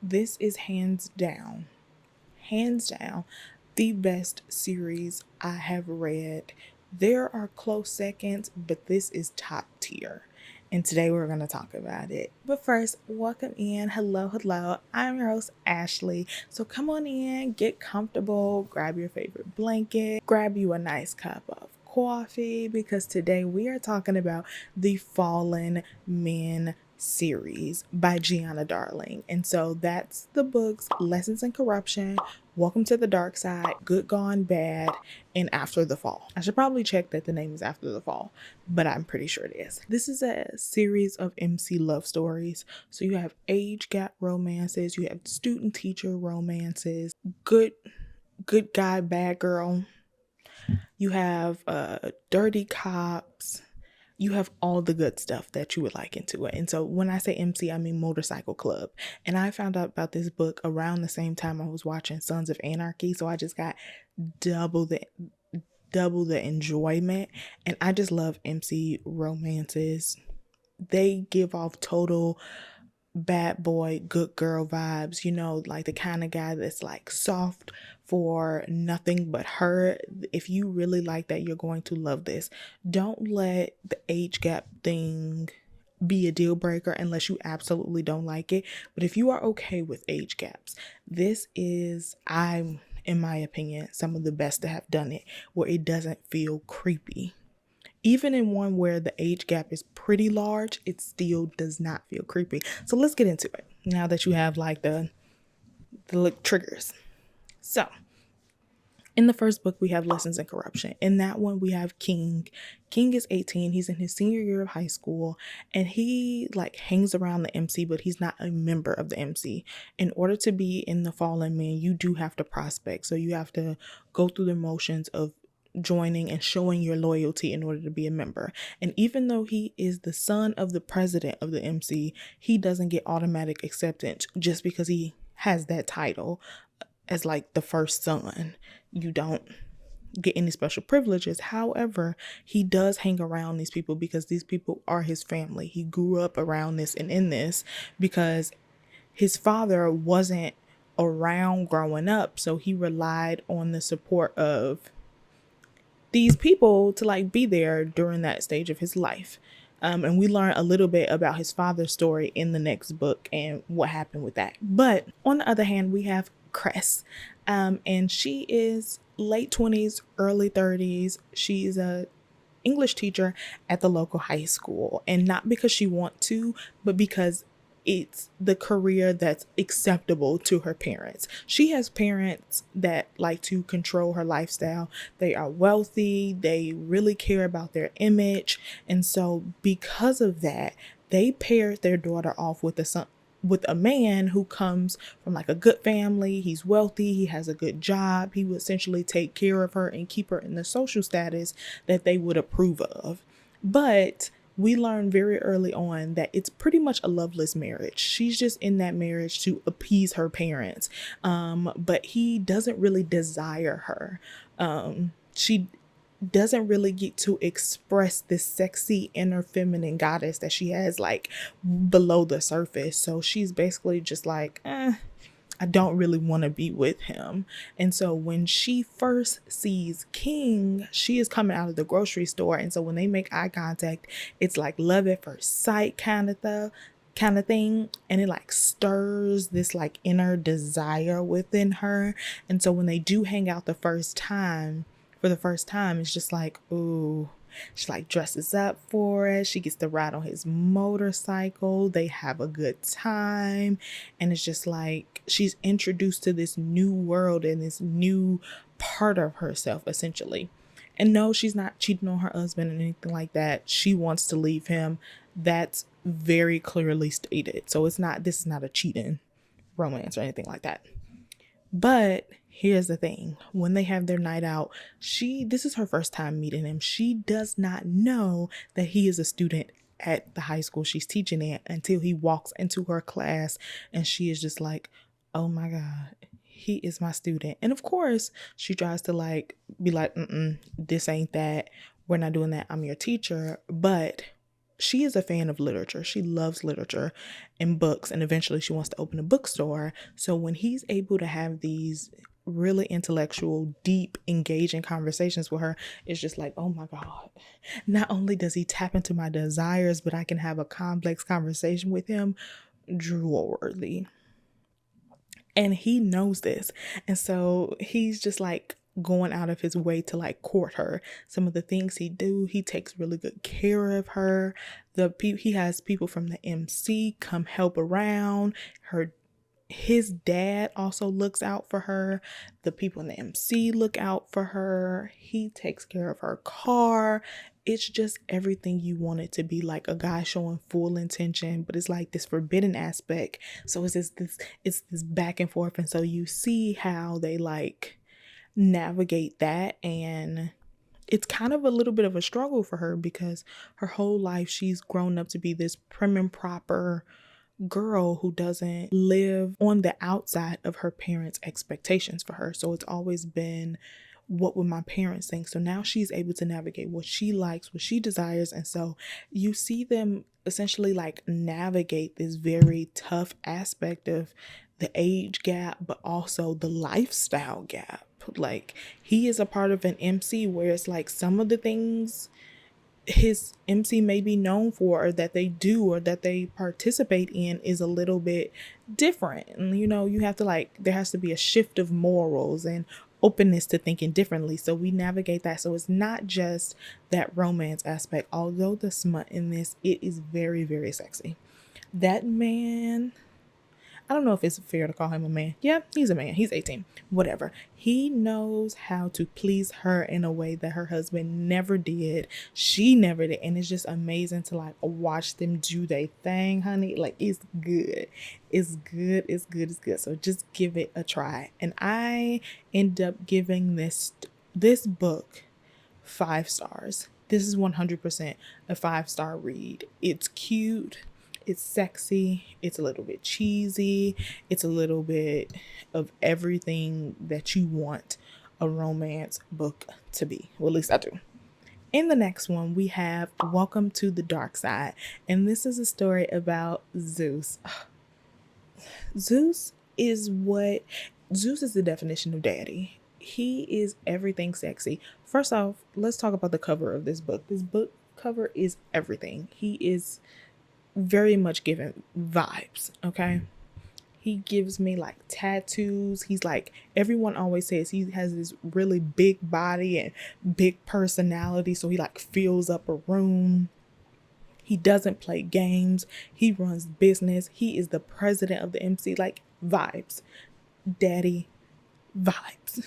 this is hands down, the best series I have read. There are close seconds, but this is top tier. And today we're going to talk about it. But first, welcome in. Hello, hello. I'm your host, Ashley. So come on in, get comfortable, grab your favorite blanket, grab you a nice cup of coffee, because today we are talking about the Fallen Men series by Gianna Darling. And so that's the books Lessons in Corruption, Welcome to the Dark Side, Good Gone Bad, and After the Fall. I should probably check that the name is After the Fall, but I'm pretty sure it is. This is a series of MC love stories. So you have age gap romances, you have student teacher romances, good guy, bad girl. You have dirty cops. You have all the good stuff that you would like into it. And so when I say MC, I mean Motorcycle Club. And I found out about this book around the same time I was watching Sons of Anarchy. So I just got double the enjoyment. And I just love MC romances. They give off total bad boy, good girl vibes, like the kind of guy that's like soft for nothing but her. If you really like that, you're going to love this. Don't let the age gap thing be a deal breaker unless you absolutely don't like it. But if you are okay with age gaps, this is, in my opinion, some of the best to have done it, where it doesn't feel creepy. Even in one where the age gap is pretty large, it still does not feel creepy. So let's get into it now that you have like the triggers. So in the first book, we have Lessons in Corruption. In that one, we have King. King is 18. He's in his senior year of high school, and he like hangs around the MC, but he's not a member of the MC. In order to be in the Fallen Men, you do have to prospect. So you have to go through the motions of joining and showing your loyalty in order to be a member. And even though he is the son of the president of the MC, he doesn't get automatic acceptance just because he has that title as like the first son. You don't get any special privileges. However, he does hang around these people because these people are his family. He grew up around this and in this because his father wasn't around growing up, so he relied on the support of these people to like be there during that stage of his life. And we learn a little bit about his father's story in the next book and what happened with that. But on the other hand, we have Cress. And she is late 20s, early 30s. She's a English teacher at the local high school. And not because she wants to, but because it's the career that's acceptable to her parents. She has parents that like to control her lifestyle. They are wealthy. They really care about their image. And so because of that, they paired their daughter off with a man who comes from like a good family. He's wealthy. He has a good job. He would essentially take care of her and keep her in the social status that they would approve of. But we learn very early on that it's pretty much a loveless marriage. She's just in that marriage to appease her parents. But he doesn't really desire her. She doesn't really get to express this sexy inner feminine goddess that she has like below the surface. So she's basically just like, I don't really want to be with him. And so when she first sees King, she is coming out of the grocery store. And so when they make eye contact, it's like love at first sight kind of thing. And it like stirs this like inner desire within her. And so when they do hang out for the first time, it's just like, ooh. She like dresses up for it. She gets to ride on his motorcycle. They have a good time. And it's just like she's introduced to this new world and this new part of herself, essentially. And no, she's not cheating on her husband or anything like that. She wants to leave him. That's very clearly stated. So this is not a cheating romance or anything like that. But here's the thing. When they have their night out, this is her first time meeting him. She does not know that he is a student at the high school she's teaching at until he walks into her class, and she is just like, oh my God, he is my student. And of course, she tries to be like, this ain't that. We're not doing that. I'm your teacher. But she is a fan of literature. She loves literature and books, and eventually she wants to open a bookstore. So when he's able to have these really intellectual, deep, engaging conversations with her, it's just like, oh my God. Not only does he tap into my desires, but I can have a complex conversation with him. Drool worthy. And he knows this. And so he's just like going out of his way to like court her. Some of the things he do, he takes really good care of her. He has people from the MC come help around her. His dad also looks out for her. The people in the MC look out for her. He takes care of her car. It's just everything you want it to be, like a guy showing full intention, but it's like this forbidden aspect. So it's this back and forth. And so you see how they like navigate that, and it's kind of a little bit of a struggle for her because her whole life she's grown up to be this prim and proper girl who doesn't live on the outside of her parents' expectations for her. So it's always been, what would my parents think? So now she's able to navigate what she likes, what she desires. And so you see them essentially like navigate this very tough aspect of the age gap, but also the lifestyle gap. Like, he is a part of an MC where it's like some of the things his MC may be known for, or that they do, or that they participate in, is a little bit different. And you have to like, there has to be a shift of morals and openness to thinking differently. So we navigate that. So it's not just that romance aspect, although the smut in this, it is very, very sexy. That man, I don't know if it's fair to call him a man. Yeah, he's a man. He's 18. Whatever. He knows how to please her in a way that her husband never did. She never did. And it's just amazing to like watch them do their thing, honey. Like, it's good. It's good. It's good. It's good. So just give it a try. And I end up giving this book 5 stars. This is 100% a 5-star read. It's cute. It's sexy, it's a little bit cheesy, it's a little bit of everything that you want a romance book to be. Well, at least I do. In the next one, we have Welcome to the Dark Side. And this is a story about Zeus. Zeus is the definition of daddy. He is everything sexy. First off, let's talk about the cover of this book. This book cover is everything. He is very much given vibes. Okay, he gives me like tattoos. He's like, everyone always says he has this really big body and big personality, so he like fills up a room. He doesn't play games. He runs business. He is the president of the MC. Like, vibes, daddy vibes.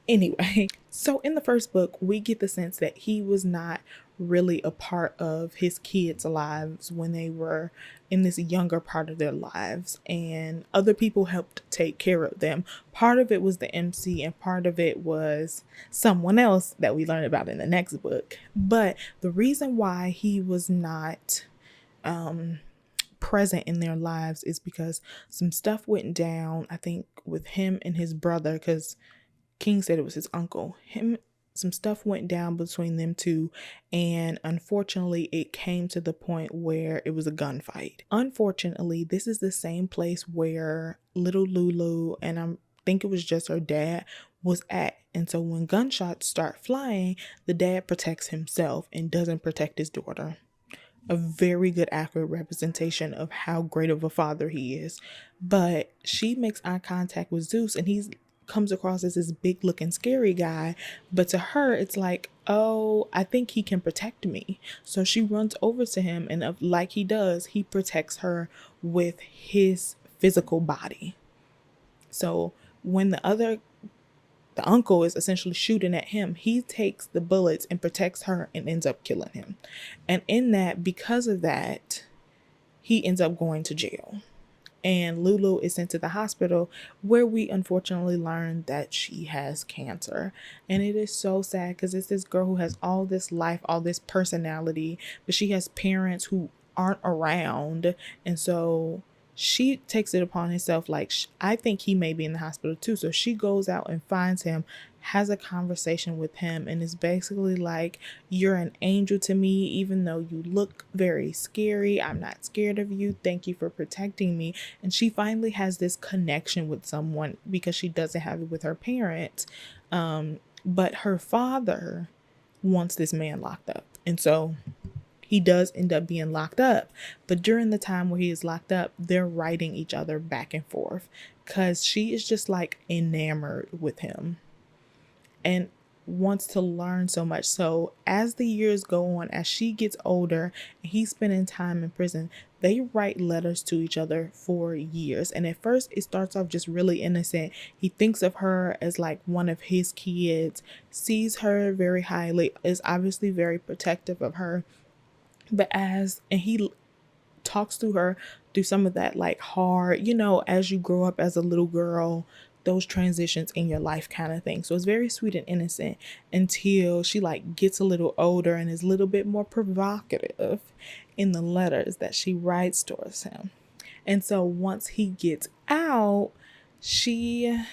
Anyway, so in the first book, we get the sense that he was not really a part of his kids' lives when they were in this younger part of their lives, and other people helped take care of them. Part of it was the MC, and part of it was someone else that we learn about in the next book. But the reason why he was not present in their lives is because some stuff went down, I think, with him and his brother, because King said it was his uncle. Some stuff went down between them two, and unfortunately it came to the point where it was a gunfight. Unfortunately, this is the same place where little Lulu, and I think it was just her dad, was at. And so when gunshots start flying, the dad protects himself and doesn't protect his daughter. A very good, accurate representation of how great of a father he is. But she makes eye contact with Zeus, and he's comes across as this big looking scary guy, but to her it's like, oh, I think he can protect me. So she runs over to him, and like he does, he protects her with his physical body. So when the uncle is essentially shooting at him, he takes the bullets and protects her and ends up killing him. And in that, because of that, he ends up going to jail. And Lulu is sent to the hospital, where we unfortunately learn that she has cancer. And it is so sad because it's this girl who has all this life, all this personality, but she has parents who aren't around. And so she takes it upon herself, like, I think he may be in the hospital too. So she goes out and finds him, has a conversation with him, and is basically like, you're an angel to me, even though you look very scary. I'm not scared of you. Thank you for protecting me. And she finally has this connection with someone because she doesn't have it with her parents. But her father wants this man locked up. And so he does end up being locked up. But during the time where he is locked up, they're writing each other back and forth because she is just like enamored with him and wants to learn so much. So as the years go on, as she gets older and he's spending time in prison, they write letters to each other for years. And at first it starts off just really innocent. He thinks of her as like one of his kids, sees her very highly, is obviously very protective of her. But and he talks to her through some of that like hard, as you grow up as a little girl, those transitions in your life kind of thing. So it's very sweet and innocent until she like gets a little older and is a little bit more provocative in the letters that she writes towards him. And so once he gets out, he's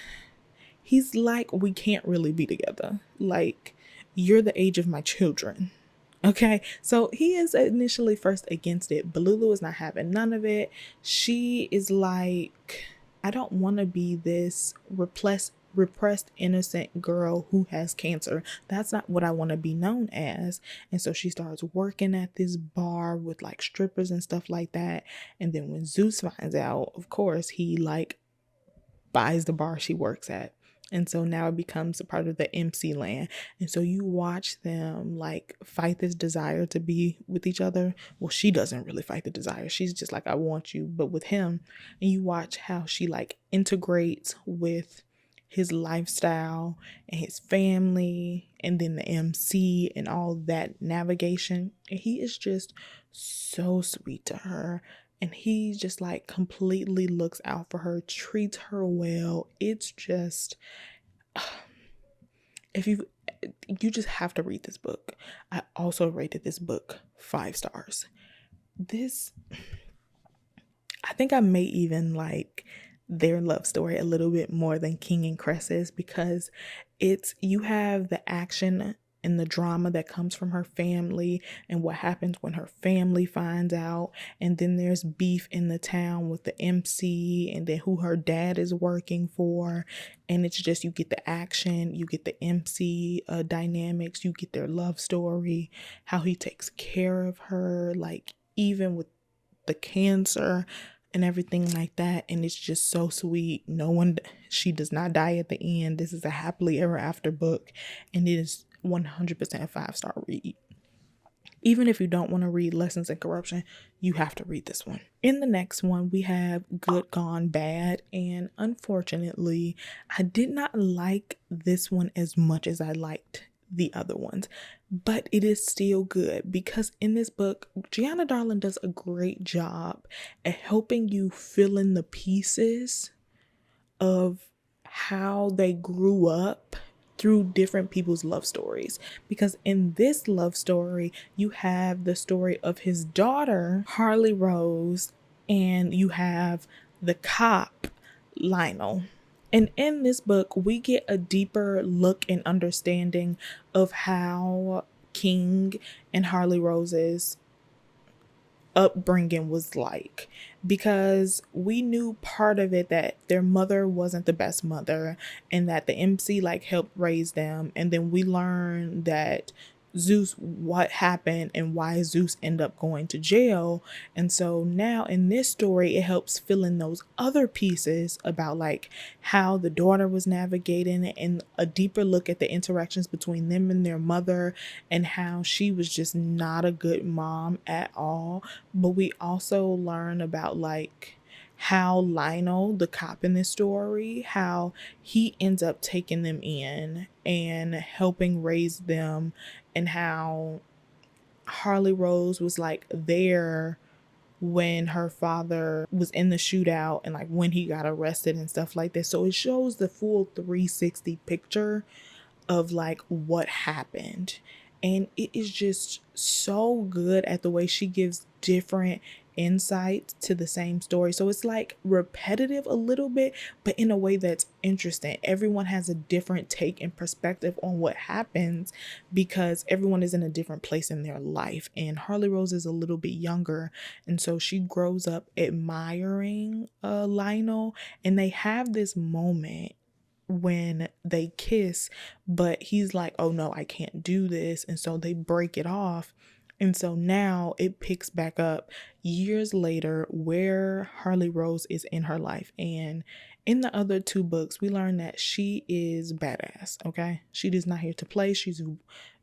like, we can't really be together. Like, you're the age of my children. Okay, so he is initially first against it, but Lulu is not having none of it. She is like, I don't want to be this repressed innocent girl who has cancer. That's not what I want to be known as. And so she starts working at this bar with like strippers and stuff like that. And then when Zeus finds out, of course, he like buys the bar she works at. And so now it becomes a part of the MC land. And so you watch them like fight this desire to be with each other. Well, she doesn't really fight the desire. She's just like, I want you. But with him, and you watch how she like integrates with his lifestyle and his family and then the MC and all that navigation. And he is just so sweet to her. And he just like completely looks out for her, treats her well. It's just, if you just have to read this book. I also rated this book 5 stars. I think I may even like their love story a little bit more than King and Cress's, because you have the action and the drama that comes from her family and what happens when her family finds out. And then there's beef in the town with the MC and then who her dad is working for. And it's just, you get the action, you get the MC dynamics, you get their love story, how he takes care of her, like even with the cancer and everything like that. And it's just so sweet. She does not die at the end. This is a happily ever after book, and it is 100% a 5-star read. Even if you don't want to read Lessons in Corruption, you have to read this one. In the next one, we have Good Gone Bad. And unfortunately, I did not like this one as much as I liked the other ones, but it is still good because in this book, Gianna Darling does a great job at helping you fill in the pieces of how they grew up through different people's love stories. Because in this love story, you have the story of his daughter, Harley Rose, and you have the cop, Lionel. And in this book, we get a deeper look and understanding of how King and Harley Rose's upbringing was like, because we knew part of it that their mother wasn't the best mother and that the MC like helped raise them. And then we learned that Zeus, what happened and why Zeus ended up going to jail. And so now in this story, it helps fill in those other pieces about like how the daughter was navigating and a deeper look at the interactions between them and their mother and how she was just not a good mom at all. But we also learn about like how Lionel, the cop in this story, how he ends up taking them in and helping raise them, and how Harley Rose was like there when her father was in the shootout and like when he got arrested and stuff like that. So it shows the full 360 picture of like what happened. And it is just so good at the way she gives different insight to the same story. So it's like repetitive a little bit, but in a way that's interesting. Everyone has a different take and perspective on what happens because everyone is in a different place in their life. And Harley Rose is a little bit younger, and so she grows up admiring Lionel, and they have this moment when they kiss, but he's like, oh no, I can't do this. And so they break it off. And so now it picks back up years later where Harley Rose is in her life. And in the other two books, we learn that she is badass, okay? She is not here to play. She's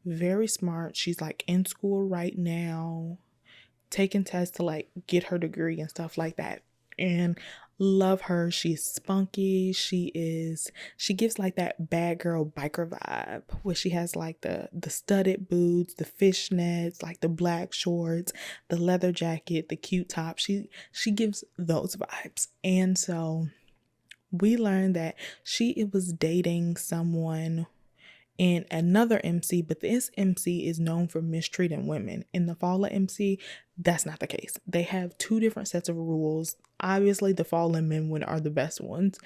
very smart. She's like in school right now, taking tests to like get her degree and stuff like that. And love her. She's spunky. She gives like that bad girl biker vibe where she has like the studded boots, the fishnets, like the black shorts, the leather jacket, the cute top. She gives those vibes. And so we learned that she was dating someone and another MC, but this MC is known for mistreating women. In the Fallen MC, that's not the case. They have two different sets of rules. Obviously, the Fallen men are the best ones.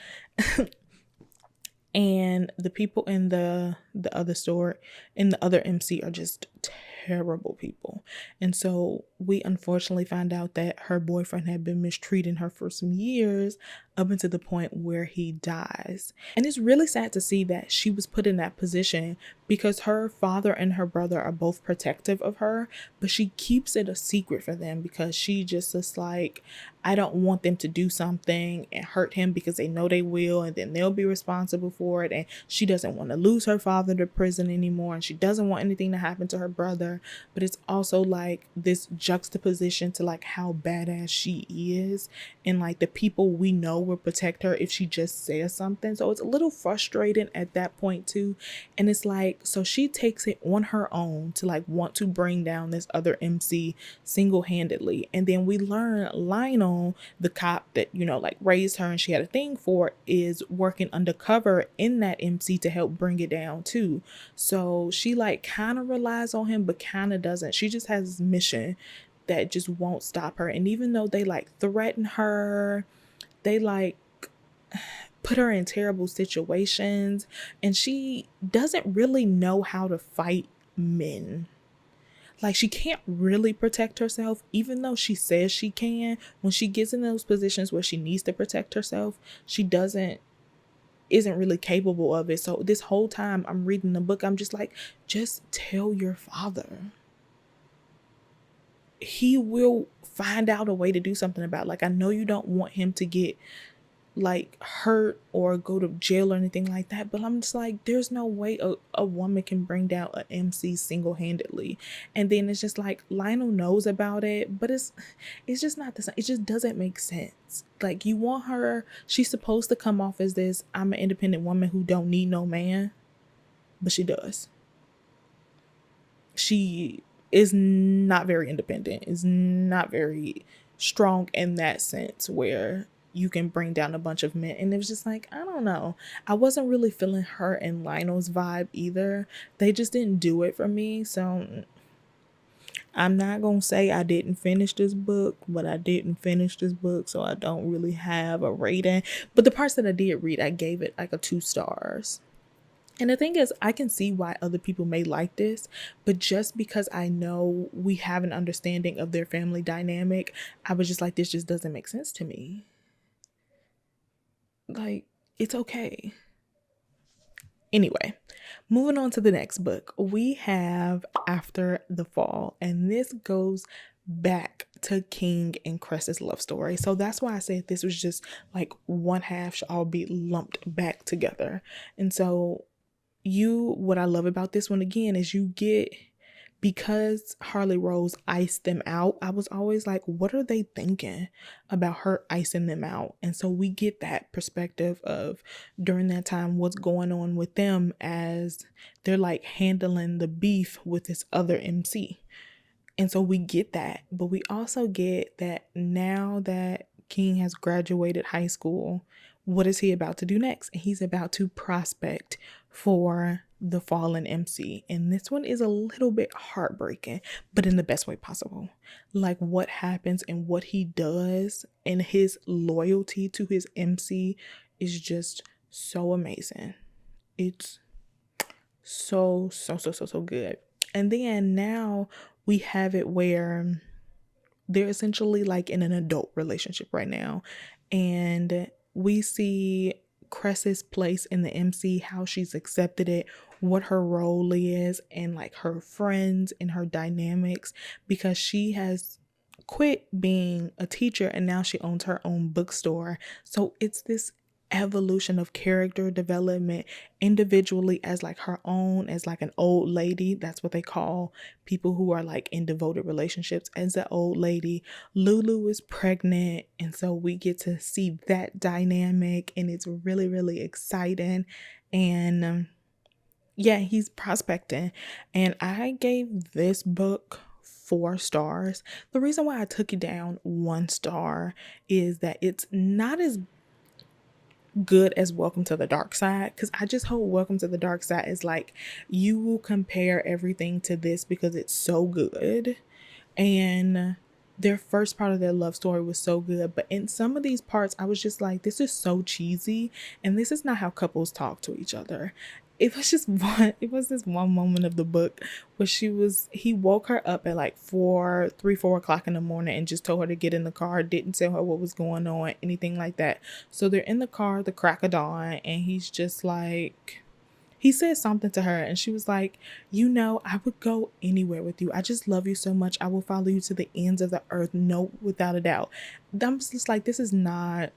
And the people in the other store, in the other MC, are just terrible people. And so we unfortunately find out that her boyfriend had been mistreating her for some years, up until the point where he dies. And it's really sad to see that she was put in that position because her father and her brother are both protective of her, but she keeps it a secret for them because she just is like, I don't want them to do something and hurt him because they know they will, and then they'll be responsible for it. And she doesn't want to lose her father to prison anymore, and she doesn't want anything to happen to her brother. But it's also like this juxtaposition to like how badass she is, and like the people we know will protect her if she just says something. So it's a little frustrating at that point too. And it's like, so she takes it on her own to like want to bring down this other MC single-handedly. And then we learn Lionel, the cop that, you know, like raised her and she had a thing for, is working undercover in that MC to help bring it down too. So she like kind of relies on him, but kind of doesn't. She just has this mission that just won't stop her. And even though they like threaten her, they like put her in terrible situations, and she doesn't really know how to fight men. Like, she can't really protect herself, even though she says she can. When she gets in those positions where she needs to protect herself, she isn't really capable of it. So this whole time I'm reading the book, I'm just like, just tell your father. He will find out a way to do something about it. Like, I know you don't want him to get like hurt or go to jail or anything like that, but I'm just like, there's no way a woman can bring down an MC single-handedly. And then it's just like, Lionel knows about it, but it's just not the same. It just doesn't make sense. Like, you want her, she's supposed to come off as this, I'm an independent woman who don't need no man, but she does. She is not very independent, is not very strong in that sense where you can bring down a bunch of men. And it was just like, I don't know. I wasn't really feeling her and Lionel's vibe either. They just didn't do it for me. So I'm not going to say I didn't finish this book, but I didn't finish this book. So I don't really have a rating. But the parts that I did read, I gave it like a 2 stars. And the thing is, I can see why other people may like this, but just because I know we have an understanding of their family dynamic, I was just like, this just doesn't make sense to me. Like, it's okay. Anyway, moving on to the next book, we have After the Fall, and this goes back to King and Cress's love story. So that's why I said this was just like one half should all be lumped back together. And so what I love about this one again is you get, because Harley Rose iced them out, I was always like, what are they thinking about her icing them out? And so we get that perspective of during that time what's going on with them as they're like handling the beef with this other MC. And so we get that, but we also get that now that King has graduated high school, what is he about to do next? And he's about to prospect for the fallen MC. And this one is a little bit heartbreaking, but in the best way possible. Like what happens and what he does and his loyalty to his MC is just so amazing. It's so good. And then now we have it where they're essentially like in an adult relationship right now. And we see Cress's place in the MC, how she's accepted it, what her role is, and like her friends and her dynamics, because she has quit being a teacher and now she owns her own bookstore. So it's this evolution of character development individually as like her own, as like an old lady. That's what they call people who are like in devoted relationships, as an old lady. Lulu is pregnant, and so we get to see that dynamic, and it's really exciting. And yeah, he's prospecting, and I gave this book 4 stars. The reason why I took it down 1 star is that it's not as good as Welcome to the Dark Side, because I just hope Welcome to the Dark Side is like, you will compare everything to this because it's so good. And their first part of their love story was so good, but in some of these parts I was just like, this is so cheesy, and this is not how couples talk to each other. It was this one moment of the book where he woke her up at like 4 o'clock in the morning and just told her to get in the car, didn't tell her what was going on, anything like that. So they're in the car, the crack of dawn, and he's just like, he said something to her and she was like, I would go anywhere with you. I just love you so much. I will follow you to the ends of the earth. No, without a doubt. I'm just like, this is not,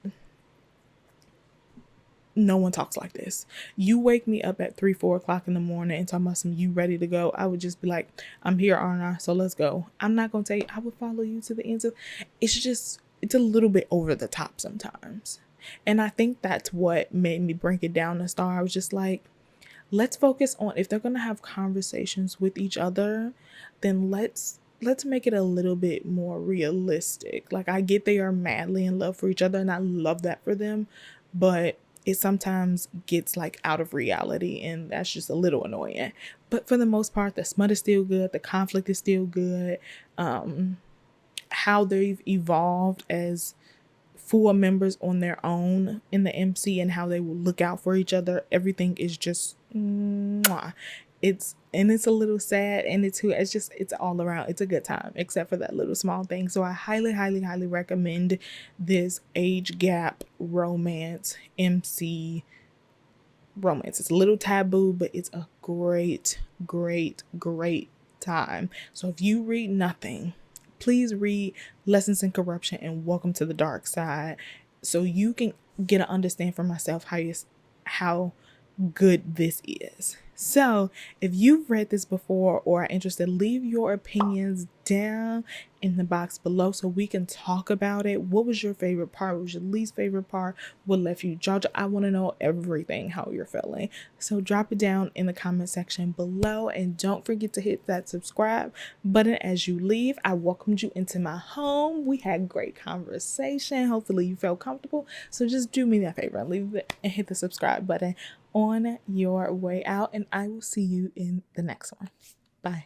no one talks like this. You wake me up at 4 o'clock in the morning and talking about some, you ready to go? I would just be like, I'm here, aren't I? So let's go. I'm not going to tell you, I would follow you to the ends of, it's a little bit over the top sometimes. And I think that's what made me bring it down a star. I was just like, let's focus on, if they're going to have conversations with each other, then let's make it a little bit more realistic. Like, I get they are madly in love for each other and I love that for them, but it sometimes gets like out of reality, and that's just a little annoying. But for the most part, the smut is still good, the conflict is still good. How they've evolved as full members on their own in the MC and how they will look out for each other, everything is just mwah. It's a little sad, and it's all around, it's a good time, except for that little small thing. So I highly recommend this age gap romance MC romance. It's a little taboo, but it's a great time. So if you read nothing, please read Lessons in Corruption and Welcome to the Dark Side, so you can get an understanding for myself how good this is. So if you've read this before or are interested, leave your opinions down in the box below so we can talk about it. What was your favorite part? What was your least favorite part? What left you jaw-dropped? I want to know everything, how you're feeling. So drop it down in the comment section below, and don't forget to hit that subscribe button as you leave. I welcomed you into my home. We had great conversation. Hopefully you felt comfortable. So just do me that favor and leave it and hit the subscribe button on your way out, and I will see you in the next one. Bye.